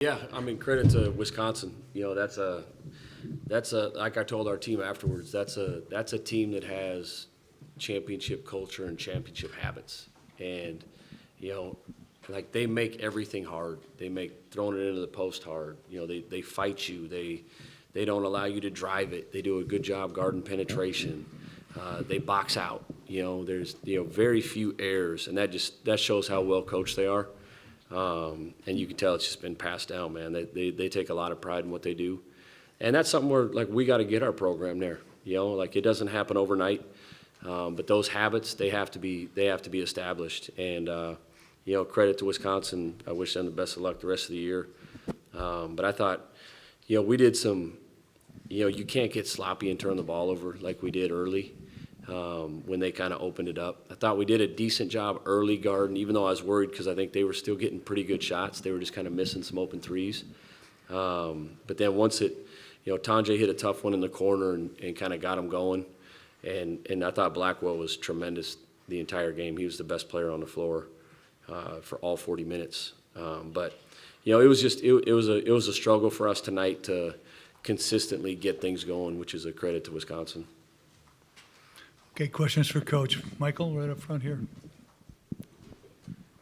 Yeah, I mean, credit to Wisconsin. That's like I told our team afterwards, that's a team that has championship culture and championship habits. And, you know, like they make everything hard. They make throwing it into the post hard. They fight you. They don't allow you to drive it. They do a good job guarding penetration. They box out. There's very few errors, and that shows how well coached they are. And you can tell it's just been passed down, man. They take a lot of pride in what they do, and that's something where we got to get our program there. It doesn't happen overnight, but those habits they have to be established. And credit to Wisconsin. I wish them the best of luck the rest of the year. But I thought, we did some. You can't get sloppy and turn the ball over like we did early. When they kind of opened it up. I thought we did a decent job early guarding, even though I was worried because I think they were still getting pretty good shots. They were just kind of missing some open threes. But then once Tanjay hit a tough one in the corner and kind of got them going. And I thought Blackwell was tremendous the entire game. He was the best player on the floor for all 40 minutes. But it was a struggle for us tonight to consistently get things going, which is a credit to Wisconsin. Okay, questions for Coach. Michael, right up front here.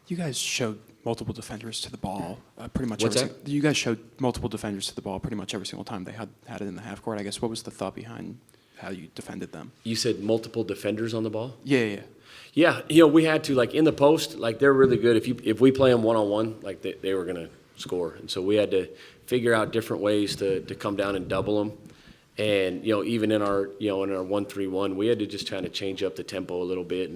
You guys showed multiple defenders to the ball pretty much. What's that? You guys showed multiple defenders to the ball pretty much every single time they had it in the half court. I guess what was the thought behind how you defended them? You said multiple defenders on the ball? Yeah. Yeah, we had to, in the post, they're really good. If we play them one-on-one, they were going to score. And so we had to figure out different ways to come down and double them. And, even in our 1-3-1, we had to just kind of change up the tempo a little bit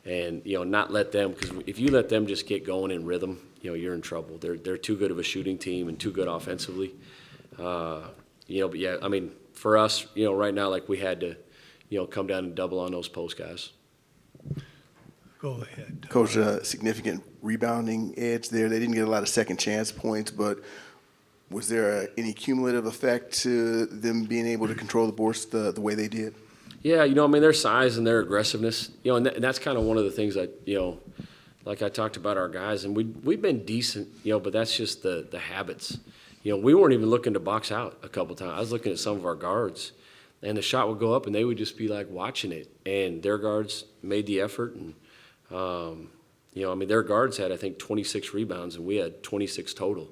and not let them, because if you let them just get going in rhythm, you're in trouble. They're too good of a shooting team and too good offensively. But yeah, I mean, for us, right now, we had to, come down and double on those post guys. Go ahead. Coach, significant rebounding edge there. They didn't get a lot of second chance points, but was there any cumulative effect to them being able to control the boards the way they did? Yeah, their size and their aggressiveness, and that's kind of one of the things that, like I talked about our guys, and we've been decent, but that's just the habits. We weren't even looking to box out a couple times. I was looking at some of our guards, and the shot would go up, and they would just be watching it, and their guards made the effort, and their guards had, I think, 26 rebounds, and we had 26 total.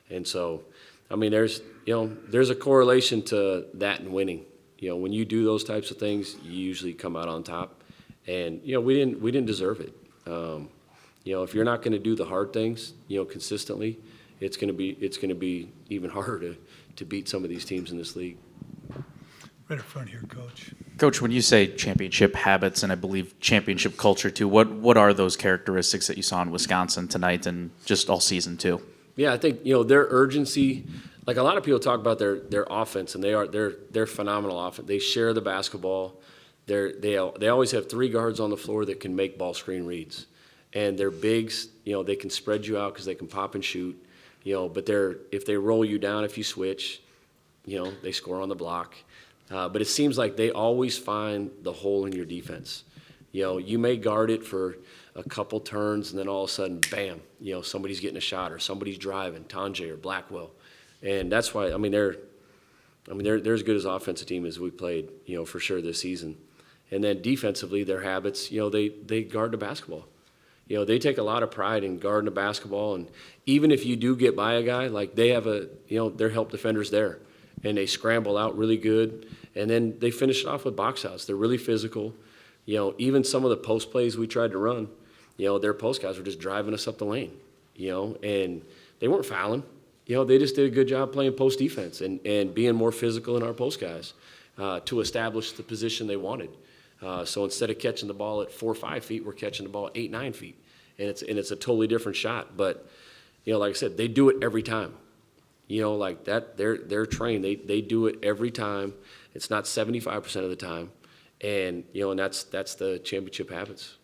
And so, there's a correlation to that and winning. When you do those types of things, you usually come out on top. And we didn't deserve it. If you're not going to do the hard things, consistently, it's going to be even harder to beat some of these teams in this league. Right up front here, Coach. Coach, when you say championship habits and I believe championship culture too, what are those characteristics that you saw in Wisconsin tonight and just all season too? Yeah, I think their urgency. A lot of people talk about their offense, and they're phenomenal offense. They share the basketball. They always have three guards on the floor that can make ball screen reads, and they're bigs. They can spread you out because they can pop and shoot. But if they roll you down if you switch, they score on the block. But it seems like they always find the hole in your defense. You may guard it for a couple turns, and then all of a sudden, bam, somebody's getting a shot or somebody's driving, Tanjay or Blackwell. And that's why, they're as good as offensive team as we played, for sure this season. And then defensively, their habits, they guard the basketball. They take a lot of pride in guarding the basketball. And even if you do get by a guy, they have their help defenders there. And they scramble out really good. And then they finish it off with box outs. They're really physical. Even some of the post plays we tried to run, their post guys were just driving us up the lane, and they weren't fouling. They just did a good job playing post defense and being more physical in our post guys to establish the position they wanted. So instead of catching the ball at 4 or 5 feet, we're catching the ball at 8, 9 feet. And it's a totally different shot. But, like I said, they do it every time. They're trained. They do it every time. It's not 75% of the time. And, and that's the championship habits.